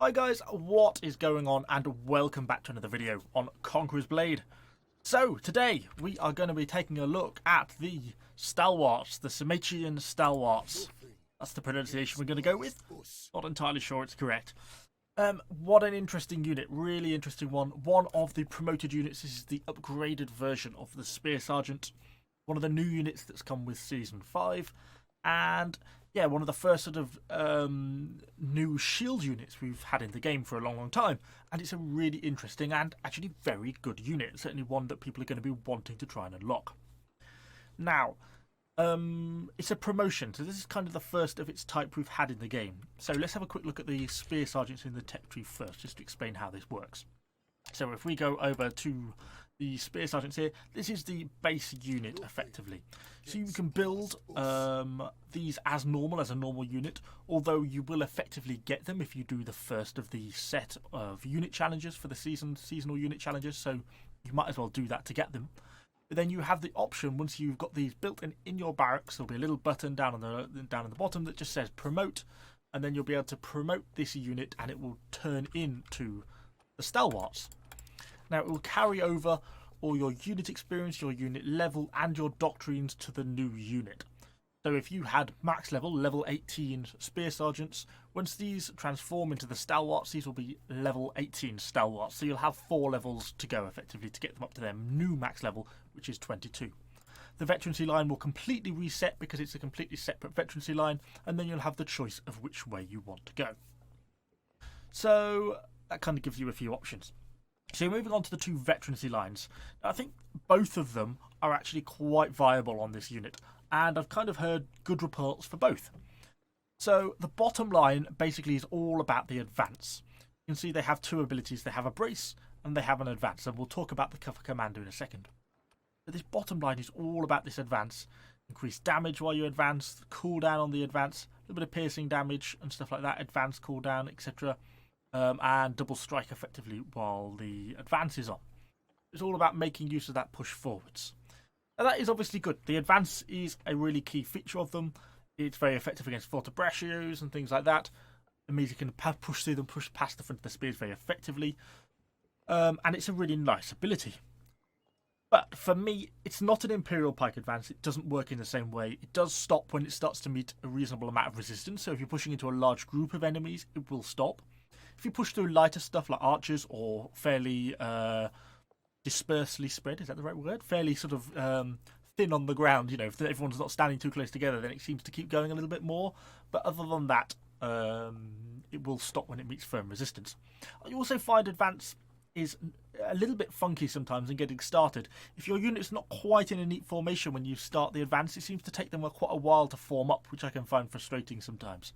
Hi guys, what is going on, and welcome back to another video on Conqueror's Blade. So today we are going to be taking a look at the Stalwarts, the Symmachean Stalwarts. That's the pronunciation we're going to go with. Not entirely sure it's correct. What an interesting unit, really interesting one. One of the promoted units. This is the upgraded version of the Spear Sergeant. One of the new units that's come with Season 5. And yeah, one of the first sort of new shield units we've had in the game for a long time. And it's a really interesting and actually very good unit. Certainly one that people are going to be wanting to try and unlock. Now, it's a promotion, so this is kind of the first of its type we've had in the game. So let's have a quick look at the Spear Sergeants in the tech tree first, just to explain how this works. So if we go over to the Spear Sergeants here, this is the base unit effectively. So you can build these as normal, as a normal unit, although you will effectively get them if you do the first of the set of unit challenges for the seasonal unit challenges, so you might as well do that to get them. But then you have the option, once you've got these built in your barracks, there'll be a little button down on the bottom that just says promote, and then you'll be able to promote this unit and it will turn into the Stalwarts. Now it will carry over all your unit experience, your unit level, and your doctrines to the new unit. So if you had max level 18 Spear Sergeants, once these transform into the Stalwarts, these will be level 18 Stalwarts. So you'll have 4 levels to go effectively to get them up to their new max level, which is 22. The veterancy line will completely reset because it's a completely separate veterancy line, and then you'll have the choice of which way you want to go. So that kind of gives you a few options. So moving on to the two veterancy lines. Now, I think both of them are actually quite viable on this unit, and I've kind of heard good reports for both. So the bottom line basically is all about the advance. You can see they have two abilities. They have a brace and they have an advance, and we'll talk about the cover commander in a second. But this bottom line is all about this advance. Increased damage while you advance, cooldown on the advance, a little bit of piercing damage and stuff like that, advance cooldown, etc. And double strike effectively while the advance is on. It's all about making use of that push forwards. Now that is obviously good. The advance is a really key feature of them. It's very effective against fortebraccios and things like that. It means you can push through them, push past the front of the spears very effectively. And it's a really nice ability. But for me, it's not an Imperial Pike advance. It doesn't work in the same way. It does stop when it starts to meet a reasonable amount of resistance. So if you're pushing into a large group of enemies, it will stop. If you push through lighter stuff like archers or fairly dispersely spread, is that the right word? Fairly sort of thin on the ground, you know, if everyone's not standing too close together, then it seems to keep going a little bit more. But other than that, it will stop when it meets firm resistance. You also find advance is a little bit funky sometimes in getting started. If your unit's not quite in a neat formation when you start the advance, it seems to take them quite a while to form up, which I can find frustrating sometimes.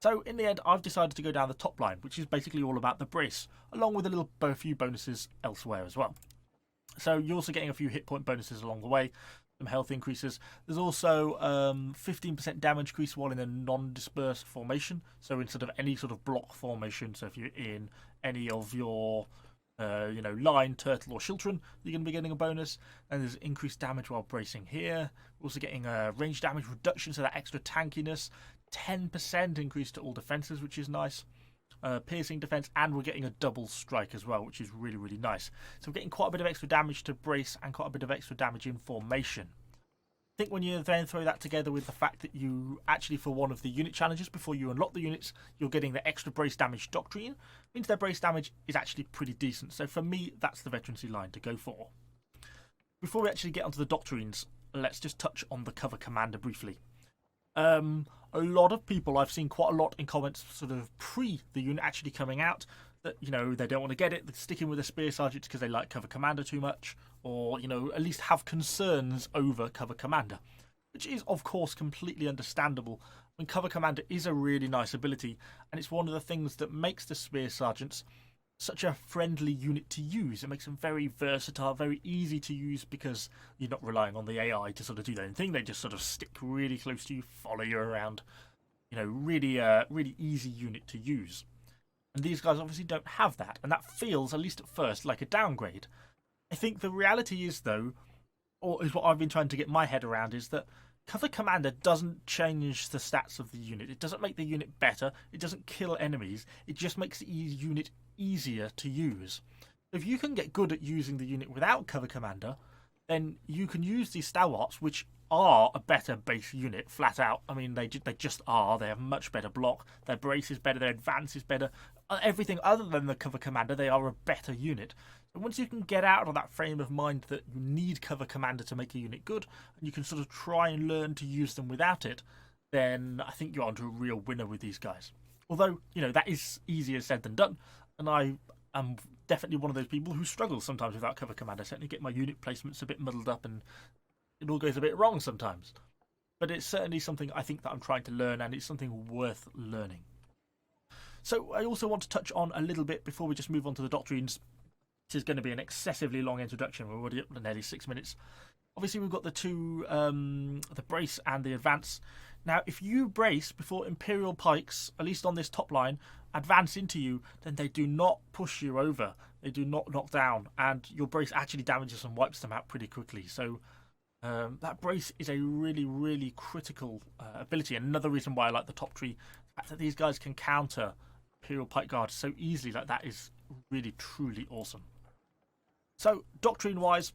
So in the end, I've decided to go down the top line, which is basically all about the brace, along with a few bonuses elsewhere as well. So you're also getting a few hit point bonuses along the way, some health increases. There's also 15% damage increase while in a non-dispersed formation, so in sort of any sort of block formation. So if you're in any of your line, turtle or chiltron, you're going to be getting a bonus. And there's increased damage while bracing here. We're also getting a range damage reduction, so that extra tankiness. 10% increase to all defenses, which is nice. Piercing defense, and we're getting a double strike as well, which is really, really nice. So we're getting quite a bit of extra damage to brace and quite a bit of extra damage in formation. I think when you then throw that together with the fact that you actually, for one of the unit challenges, before you unlock the units, you're getting the extra brace damage doctrine, means their brace damage is actually pretty decent. So for me, that's the veterancy line to go for. Before we actually get onto the doctrines, let's just touch on the cover commander briefly. A lot of people, I've seen quite a lot in comments sort of pre the unit actually coming out, that, you know, they don't want to get it, they're sticking with the Spear Sergeants because they like cover commander too much, or, you know, at least have concerns over cover commander, which is of course completely understandable. I mean, cover commander is a really nice ability, and it's one of the things that makes the Spear Sergeants such a friendly unit to use. It makes them very versatile, very easy to use, because you're not relying on the AI to sort of do their own thing. They just sort of stick really close to you, follow you around. You know, really easy unit to use. And these guys obviously don't have that, and that feels, at least at first, like a downgrade. I think the reality is, though, or is what I've been trying to get my head around, is that Cover Commander doesn't change the stats of the unit. It doesn't make the unit better. It doesn't kill enemies. It just makes the unit easier to use. If you can get good at using the unit without Cover Commander, then you can use these Stalwarts, which are a better base unit, flat out. I mean, they just are. They have much better block. Their brace is better. Their advance is better. Everything other than the Cover Commander, they are a better unit. And once you can get out of that frame of mind that you need Cover Commander to make a unit good, and you can sort of try and learn to use them without it, then I think you're onto a real winner with these guys. Although, that is easier said than done, and I am definitely one of those people who struggles sometimes without Cover Commander. I certainly get my unit placements a bit muddled up, and it all goes a bit wrong sometimes. But it's certainly something I think that I'm trying to learn, and it's something worth learning. So I also want to touch on a little bit, before we just move on to the doctrines. This is going to be an excessively long introduction. We're already up to nearly 6 minutes. Obviously, we've got the two, the brace and the advance. Now, if you brace before Imperial Pikes, at least on this top line, advance into you, then they do not push you over. They do not knock down, and your brace actually damages and wipes them out pretty quickly. So that brace is a really, really critical ability. Another reason why I like the top tree, the fact that these guys can counter Imperial Pike Guard so easily, like that is really, truly awesome. So, doctrine-wise,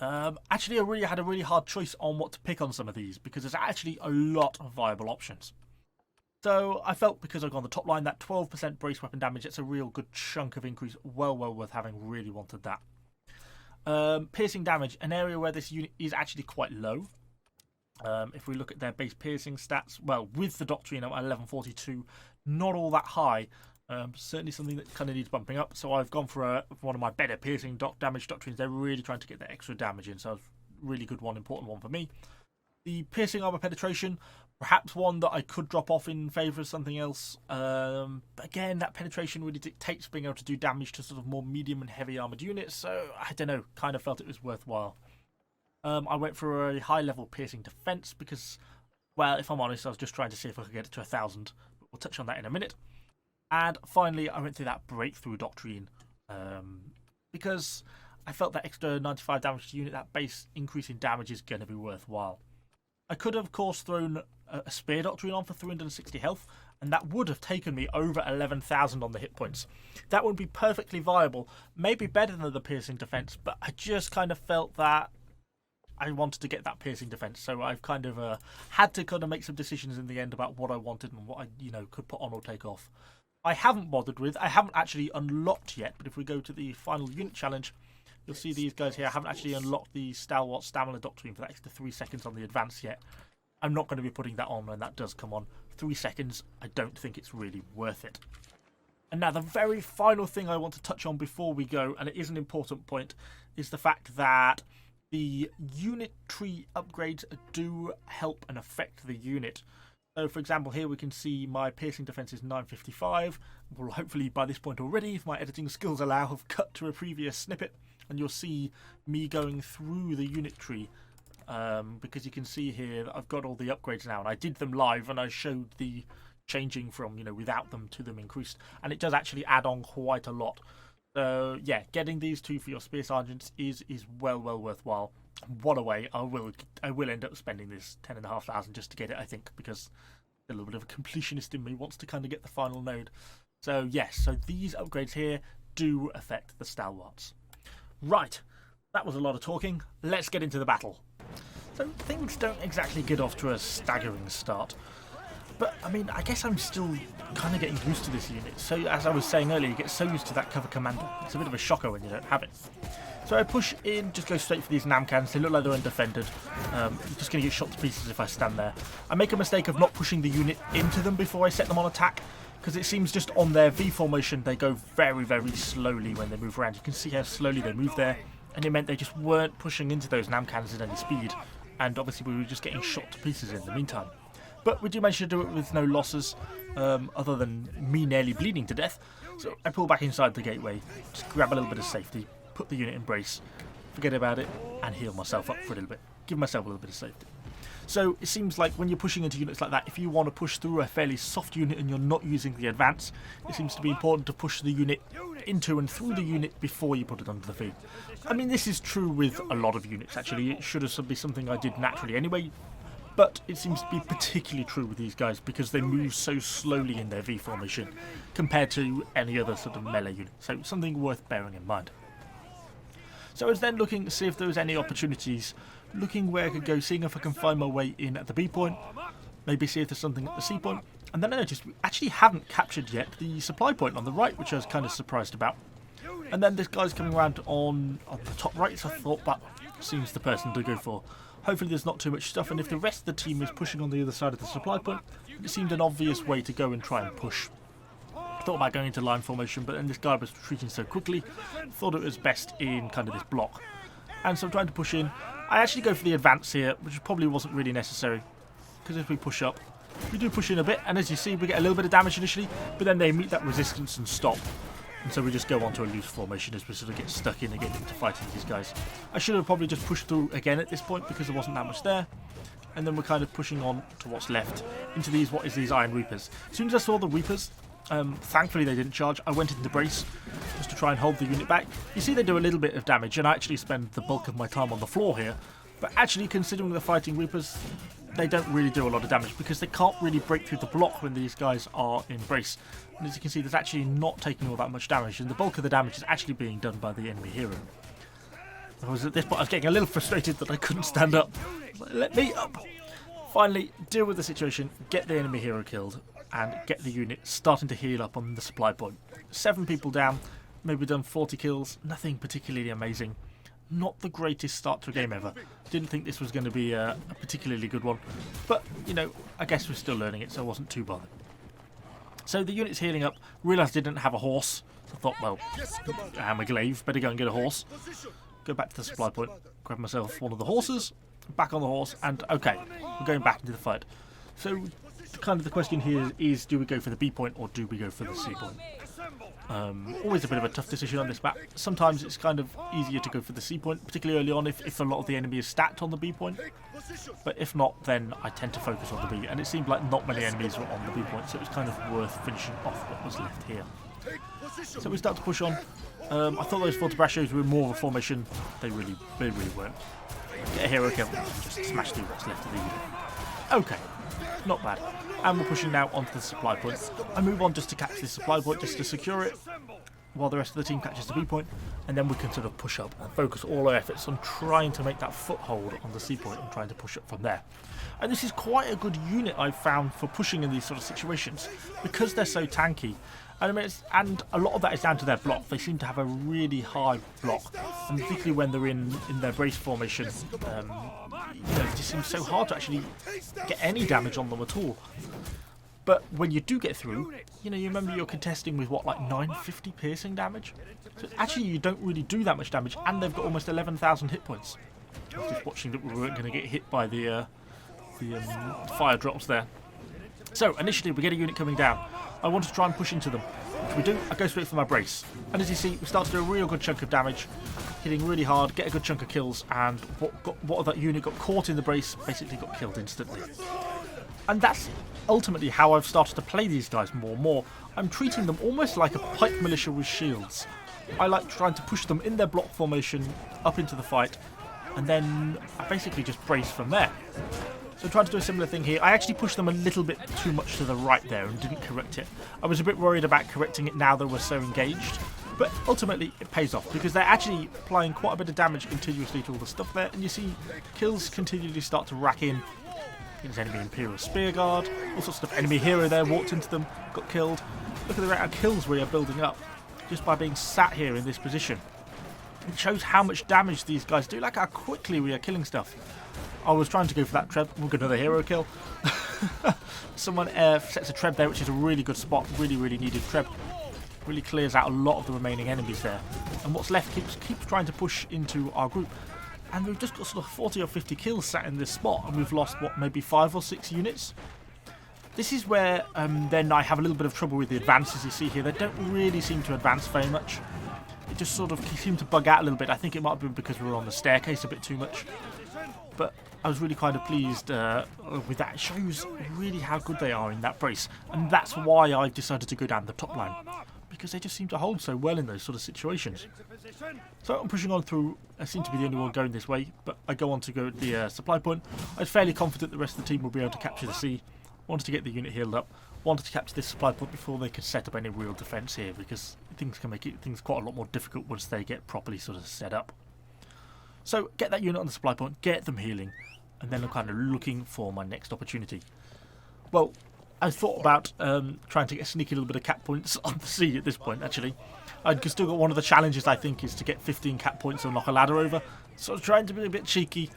actually I really had a really hard choice on what to pick on some of these, because there's actually a lot of viable options. So I felt, because I've gone the top line, that 12% brace weapon damage, it's a real good chunk of increase, well worth having, really wanted that. Piercing damage, an area where this unit is actually quite low. If we look at their base piercing stats, well, with the Doctrine at 1142, not all that high. Certainly something that kind of needs bumping up. So I've gone for one of my better piercing damage doctrines. They're really trying to get that extra damage in. So really good one, important one for me. The piercing armor penetration, perhaps one that I could drop off in favour of something else. But again, that penetration really dictates being able to do damage to sort of more medium and heavy armoured units. So I don't know, kind of felt it was worthwhile. I went for a high level piercing defence because, well, if I'm honest, I was just trying to see if I could get it to 1,000. But we'll touch on that in a minute. And finally, I went through that breakthrough doctrine because I felt that extra 95 damage to unit, that base increase in damage is going to be worthwhile. I could have, of course, thrown a spear doctrine on for 360 health, and that would have taken me over 11,000 on the hit points. That would be perfectly viable, maybe better than the piercing defense, but I just kind of felt that I wanted to get that piercing defense, so I've kind of had to kind of make some decisions in the end about what I wanted and what I could put on or take off. I haven't bothered with, I haven't actually unlocked yet, but if we go to the final unit challenge, you'll see these guys here. I haven't actually unlocked the Stalwart Stamina Doctrine for that extra 3 seconds on the advance yet. I'm not going to be putting that on when that does come on. 3 seconds, I don't think it's really worth it. And now the very final thing I want to touch on before we go, and it is an important point, is the fact that the unit tree upgrades do help and affect the unit. So, for example, here we can see my piercing defense is 955. Well, hopefully by this point already, if my editing skills allow, have cut to a previous snippet. And you'll see me going through the unit tree. Because you can see here that I've got all the upgrades now. And I did them live and I showed the changing from, without them to them increased. And it does actually add on quite a lot. So, yeah, getting these two for your Spear Sergeants is well worthwhile. What a way. I will end up spending this 10,500 just to get it, I think, because a little bit of a completionist in me wants to kind of get the final node. So yes, so these upgrades here do affect the Stalwarts. Right, that was a lot of talking. Let's get into the battle. So things don't exactly get off to a staggering start. But, I mean, I guess I'm still kind of getting used to this unit. So, as I was saying earlier, you get so used to that cover commander. It's a bit of a shocker when you don't have it. So I push in, just go straight for these Namcans. They look like they're undefended. I'm just going to get shot to pieces if I stand there. I make a mistake of not pushing the unit into them before I set them on attack, because it seems just on their V formation they go very slowly when they move around. You can see how slowly they move there, and it meant they just weren't pushing into those Namcans at any speed. And obviously we were just getting shot to pieces in the meantime. But we do manage to do it with no losses, other than me nearly bleeding to death. So I pull back inside the gateway, just grab a little bit of safety, put the unit in brace, forget about it, and heal myself up for a little bit. Give myself a little bit of safety. So it seems like when you're pushing into units like that, if you want to push through a fairly soft unit and you're not using the advance, it seems to be important to push the unit into and through the unit before you put it onto the field. I mean, this is true with a lot of units, actually. It should be something I did naturally anyway. But it seems to be particularly true with these guys because they move so slowly in their V formation compared to any other sort of melee unit. So something worth bearing in mind. So I was then looking to see if there was any opportunities, looking where I could go, seeing if I can find my way in at the B point, maybe see if there's something at the C point. And then I noticed we actually haven't captured yet the supply point on the right, which I was kind of surprised about. And then this guy's coming around on the top right, so I thought that seems the person to go for. Hopefully there's not too much stuff, and if the rest of the team is pushing on the other side of the supply point, it seemed an obvious way to go and try and push. I thought about going into line formation, but then this guy was retreating so quickly, thought it was best in kind of this block. And so I'm trying to push in. I actually go for the advance here, which probably wasn't really necessary, because if we push up, we do push in a bit, and as you see, we get a little bit of damage initially, but then they meet that resistance and stop. And so we just go on to a loose formation as we sort of get stuck in and get into fighting these guys. I should have probably just pushed through again at this point because there wasn't that much there. And then we're kind of pushing on to what's left into these Iron Reapers. As soon as I saw the Reapers, thankfully they didn't charge. I went into brace just to try and hold the unit back. You see they do a little bit of damage, and I actually spend the bulk of my time on the floor here. But actually, considering the fighting Reapers, they don't really do a lot of damage because they can't really break through the block when these guys are in brace. And as you can see, there's actually not taking all that much damage, and the bulk of the damage is actually being done by the enemy hero. At this point I was getting a little frustrated that I couldn't stand up. Let me up! Finally, deal with the situation, get the enemy hero killed, and get the unit starting to heal up on the supply point. 7 people down, maybe done 40 kills, nothing particularly amazing. Not the greatest start to a game ever. Didn't think this was going to be a particularly good one. But, you know, I guess we're still learning it, so I wasn't too bothered. So the unit's healing up, realised I didn't have a horse. So I thought, well, I'm a glaive, better go and get a horse. Go back to the supply point, grab myself one of the horses, back on the horse, and okay, we're going back into the fight. So kind of the question here is, do we go for the B point or do we go for the C point? Always a bit of a tough decision on this map. Sometimes it's kind of easier to go for the C point, particularly early on if a lot of the enemy is stacked on the B point. But if not, then I tend to focus on the B. And it seemed like not many enemies were on the B point, so it was kind of worth finishing off what was left here. So we start to push on. I thought those Fortebraccios were more of a formation. They really weren't. Get a hero kill. Just smash through what's left of the unit. Okay, not bad. And we're pushing now onto the supply point. I move on just to catch this supply point, just to secure it, while the rest of the team catches the B point, and then we can sort of push up and focus all our efforts on trying to make that foothold on the C point and trying to push up from there. And this is quite a good unit I've found for pushing in these sort of situations, because they're so tanky. And and a lot of that is down to their block. They seem to have a really high block, and particularly when they're in their brace formation, it just seems so hard to actually get any damage on them at all. But when you do get through, you remember you're contesting with what, like 950 piercing damage? So actually you don't really do that much damage, and they've got almost 11,000 hit points. I was just watching that we weren't going to get hit by the fire drops there. So initially we get a unit coming down. I want to try and push into them. If we do, I go straight for my brace. And as you see, we start to do a real good chunk of damage, hitting really hard, get a good chunk of kills, and what that unit got caught in the brace basically got killed instantly. And that's ultimately how I've started to play these guys more and more. I'm treating them almost like a pike militia with shields. I like trying to push them in their block formation up into the fight, and then I basically just brace from there. So I'm trying to do a similar thing here. I actually pushed them a little bit too much to the right there and didn't correct it. I was a bit worried about correcting it now that we're so engaged. But ultimately, it pays off because they're actually applying quite a bit of damage continuously to all the stuff there. And you see kills continually start to rack in. There's enemy Imperial Spear Guard, all sorts of stuff. Enemy hero there walked into them, got killed. Look at the rate of kills we are building up just by being sat here in this position. It shows how much damage these guys do, like how quickly we are killing stuff. I was trying to go for that treb. We'll get another hero kill. Someone sets a treb there, which is a really good spot. Really needed treb. Really clears out a lot of the remaining enemies there. And what's left keeps trying to push into our group. And we've just got sort of 40 or 50 kills sat in this spot. And we've lost, what, maybe 5 or 6 units? This is where then I have a little bit of trouble with the advances you see here. They don't really seem to advance very much. It just sort of seemed to bug out a little bit. I think it might have been because we were on the staircase a bit too much. But I was really kind of pleased with that. It shows really how good they are in that brace. And that's why I decided to go down the top line. because they just seem to hold so well in those sort of situations. So I'm pushing on through. I seem to be the only one going this way, but I go on to go at the supply point. I was fairly confident the rest of the team will be able to capture the sea. Wanted to get the unit healed up. Wanted to capture this supply point before they could set up any real defence here, because things can make things quite a lot more difficult once they get properly sort of set up. So get that unit on the supply point, get them healing, and then I'm kind of looking for my next opportunity. Well, I thought about trying to get a sneaky little bit of cap points on the sea at this point, actually. I've still got one of the challenges, I think, is to get 15 cap points or knock a ladder over. So I was trying to be a bit cheeky,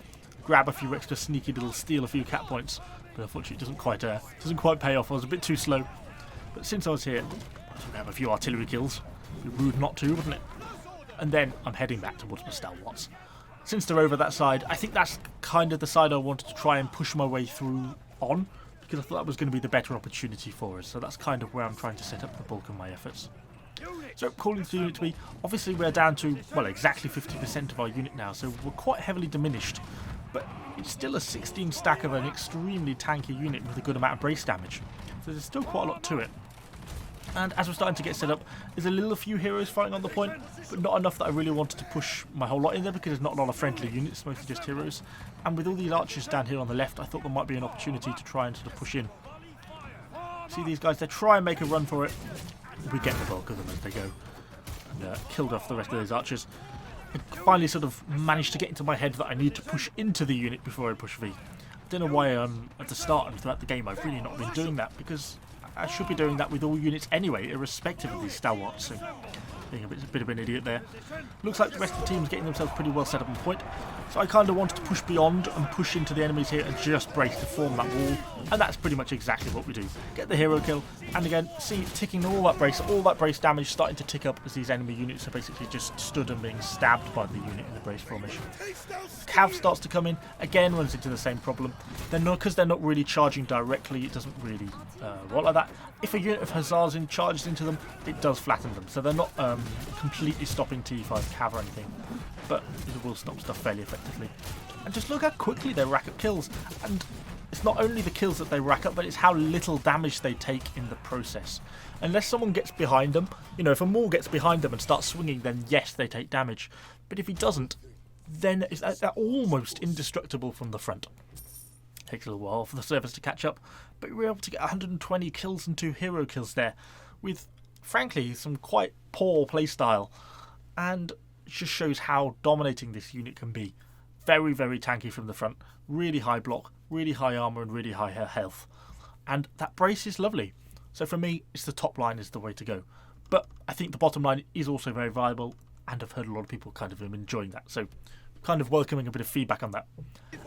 grab a few extra sneaky little, steal a few cap points. But unfortunately it doesn't quite pay off. I was a bit too slow. But since I was here, I was going to have a few artillery kills. It'd be rude not to, wouldn't it? And then I'm heading back towards my Stalwarts. Since they're over that side, I think that's kind of the side I wanted to try and push my way through on, because I thought that was going to be the better opportunity for us. So that's kind of where I'm trying to set up the bulk of my efforts. So calling the unit to me, obviously we're down to, well, exactly 50% of our unit now, so we're quite heavily diminished. But it's still a 16 stack of an extremely tanky unit with a good amount of brace damage. So there's still quite a lot to it. And as we're starting to get set up, there's a few heroes fighting on the point, but not enough that I really wanted to push my whole lot in there, because there's not a lot of friendly units, mostly just heroes. And with all these archers down here on the left, I thought there might be an opportunity to try and sort of push in. See these guys, they try and make a run for it. We get the bulk of them as they go. And killed off the rest of those archers. I finally sort of managed to get into my head that I need to push into the unit before I push V. I don't know why at the start and throughout the game I've really not been doing that, because I should be doing that with all units anyway, irrespective of these Stalwarts. So being a bit of an idiot there. Looks like the rest of the team's getting themselves pretty well set up on point. So I kind of wanted to push beyond and push into the enemies here and just brace to form that wall. And that's pretty much exactly what we do. Get the hero kill, and again, see ticking all that brace damage starting to tick up as these enemy units are basically just stood and being stabbed by the unit in the brace formation. Cav starts to come in, again runs into the same problem. Because they're not really charging directly, it doesn't really work like that. If a unit of Hussars charges into them, it does flatten them. So they're not completely stopping T5 Cav or anything, but it will stop stuff fairly effectively. And just look how quickly they rack up kills. And it's not only the kills that they rack up, but it's how little damage they take in the process. Unless someone gets behind them, you know, if a Maul gets behind them and starts swinging, then yes, they take damage. But if he doesn't, then they're almost indestructible from the front. Takes a little while for the service to catch up, but we were able to get 120 kills and 2 hero kills there, with, frankly, some quite poor playstyle. And it just shows how dominating this unit can be. Very, very tanky from the front, really high block, really high armour and really high health. And that brace is lovely. So for me, it's the top line is the way to go. But I think the bottom line is also very viable, and I've heard a lot of people kind of enjoying that. So kind of welcoming a bit of feedback on that.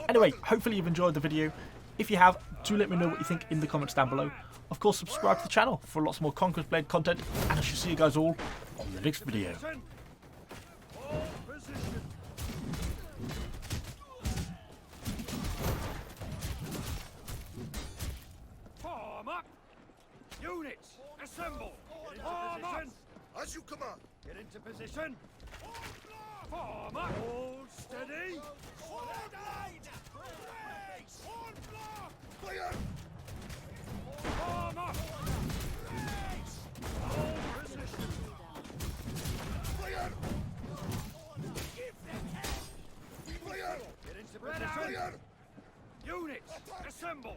Anyway, hopefully you've enjoyed the video. If you have, do let me know what you think in the comments down below. Of course, subscribe to the channel for lots more Conqueror's Blade content, and I shall see you guys all on the next video. Form up! Units, assemble! Form up! As you command! Get into position! Form up! Hold steady! Fire! Form up! Hold position! Fire! Fire! Get into position! Fire! Units, assemble!